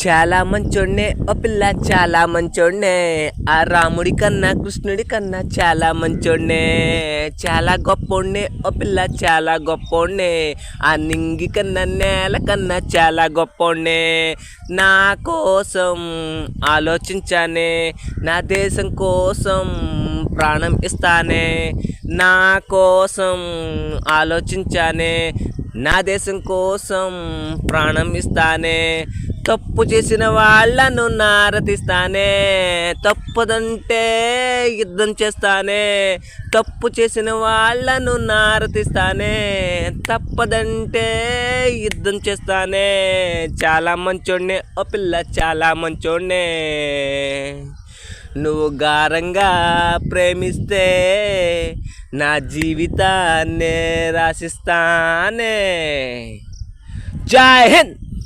చాలా మంచోడ్నే ఓ పిల్ల చాలా మంచోడ్నే, ఆ రాముడి కన్నా కృష్ణుడి కన్నా చాలా మంచోడ్నే, చాలా గొప్పోడ్నే ఓ పిల్ల చాలా గొప్పోడ్నే, ఆ నింగి కన్నా నేల కన్నా చాలా గొప్పోడ్నే. నా కోసం ఆలోచించానే, నా దేశం కోసం ప్రాణం ఇస్తానే, నా కోసం ఆలోచించానే, నా దేశం కోసం ప్రాణం ఇస్తానే. తప్పు చేసిన వాళ్ళను నారతిస్తానే, తప్పదంటే యుద్ధం చేస్తానే. తప్పు చేసిన వాళ్ళను నారతిస్తానే, తప్పదంటే యుద్ధం చేస్తానే. చాలా మంచోడ్నే ఓ పిల్ల చాలా మంచోడ్నే, నువ్వు గారంగా ప్రేమిస్తే నా జీవితాన్నే రాసిస్తానే. జై హింద్.